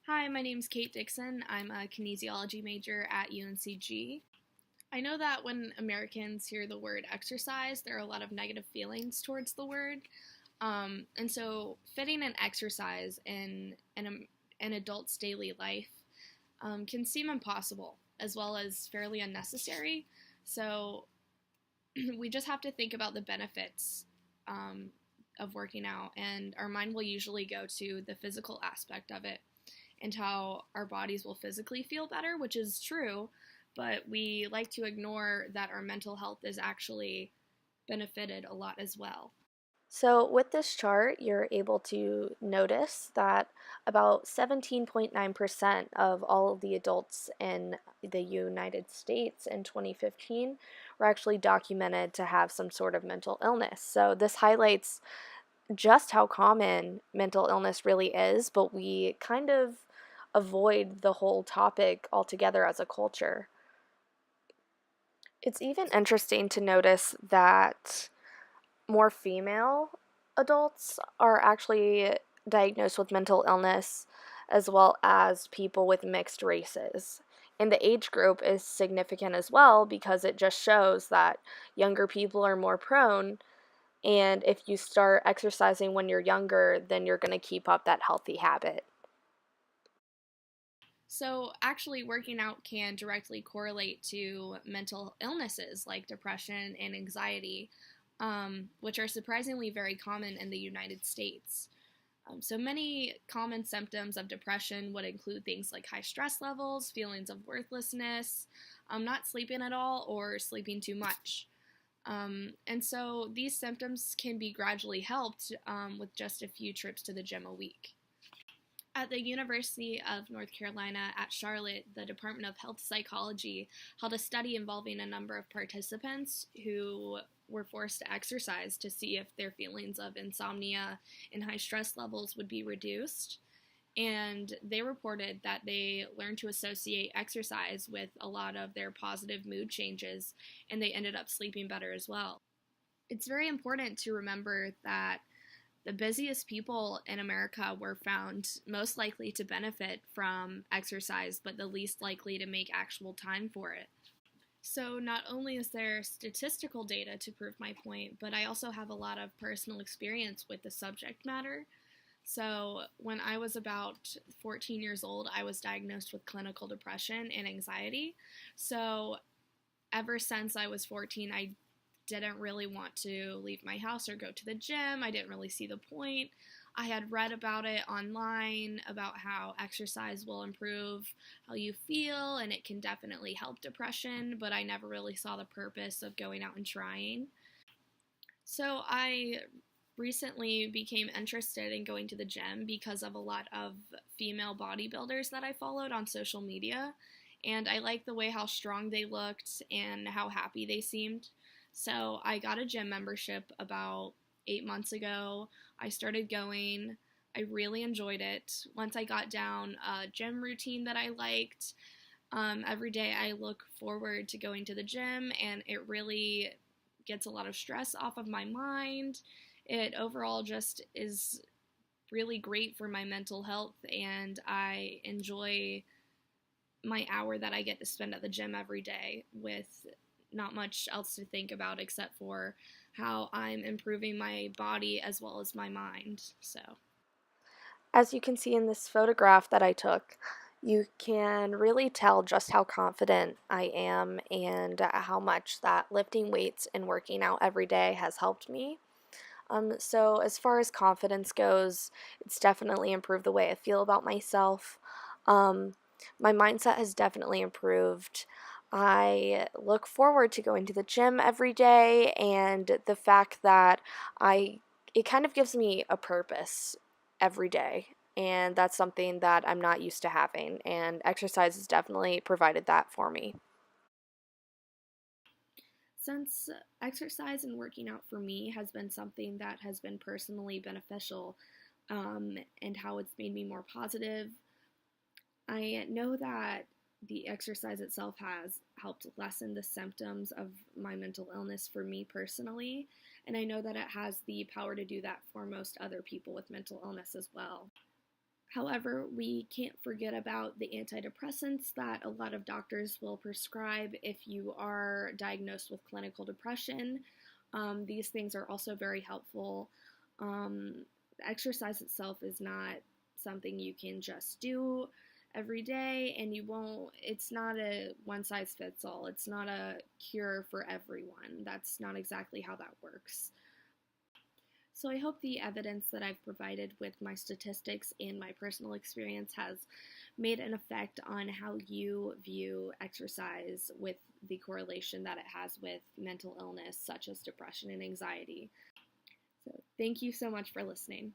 Hi, my name's Kate Dixon. I'm a kinesiology major at UNCG. I know that when Americans hear the word exercise, there are a lot of negative feelings towards the word. And so fitting an exercise in an adult's daily life can seem impossible as well as fairly unnecessary. So we just have to think about the benefits um, of working out, and our mind will usually go to the physical aspect of it and how our bodies will physically feel better, which is true, but we like to ignore that our mental health is actually benefited a lot as well. So, with this chart, you're able to notice that about 17.9% of all of the adults in the United States in 2015 were actually documented to have some sort of mental illness. So, this highlights just how common mental illness really is, but we kind of avoid the whole topic altogether as a culture. It's even interesting to notice that more female adults are actually diagnosed with mental illness as well as people with mixed races. And the age group is significant as well because it just shows that younger people are more prone. And if you start exercising when you're younger, then you're going to keep up that healthy habit. So, actually, working out can directly correlate to mental illnesses like depression and anxiety, which are surprisingly very common in the United States. So, many common symptoms of depression would include things like high stress levels, feelings of worthlessness, not sleeping at all, or sleeping too much. And so, these symptoms can be gradually helped with just a few trips to the gym a week. At the University of North Carolina at Charlotte, the Department of Health Psychology held a study involving a number of participants who were forced to exercise to see if their feelings of insomnia and high stress levels would be reduced. And they reported that they learned to associate exercise with a lot of their positive mood changes, and they ended up sleeping better as well. It's very important to remember that the busiest people in America were found most likely to benefit from exercise, but the least likely to make actual time for it. So, not only is there statistical data to prove my point, but I also have a lot of personal experience with the subject matter. So, when I was about 14 years old, I was diagnosed with clinical depression and anxiety. So, ever since I was 14, I didn't really want to leave my house or go to the gym. I didn't really see the point. I had read about it online about how exercise will improve how you feel and it can definitely help depression, but I never really saw the purpose of going out and trying. So I recently became interested in going to the gym because of a lot of female bodybuilders that I followed on social media. And I liked the way how strong they looked and how happy they seemed. So I got a gym membership about 8 months ago. I started going. I really enjoyed it. Once I got down a gym routine that I liked, every day I look forward to going to the gym, and it really gets a lot of stress off of my mind. It overall just is really great for my mental health, and I enjoy my hour that I get to spend at the gym every day with not much else to think about except for how I'm improving my body as well as my mind. So, As you can see in this photograph that I took, you can really tell just how confident I am and how much that lifting weights and working out every day has helped me. So, as far as confidence goes, it's definitely improved the way I feel about myself. Um, my mindset has definitely improved. I look forward to going to the gym every day, and the fact that it kind of gives me a purpose every day. And that's something that I'm not used to having, and exercise has definitely provided that for me. since exercise and working out for me has been something that has been personally beneficial, and how it's made me more positive, I know that the exercise itself has helped lessen the symptoms of my mental illness for me personally, and I know that it has the power to do that for most other people with mental illness as well. However, we can't forget about the antidepressants that a lot of doctors will prescribe if you are diagnosed with clinical depression. These things are also very helpful. Exercise itself is not something you can just do every day, and it's not a one size fits all. It's not a cure for everyone. That's not exactly how that works. So I hope the evidence that I've provided with my statistics and my personal experience has made an effect on how you view exercise, with the correlation that it has with mental illness such as depression and anxiety. So thank you so much for listening.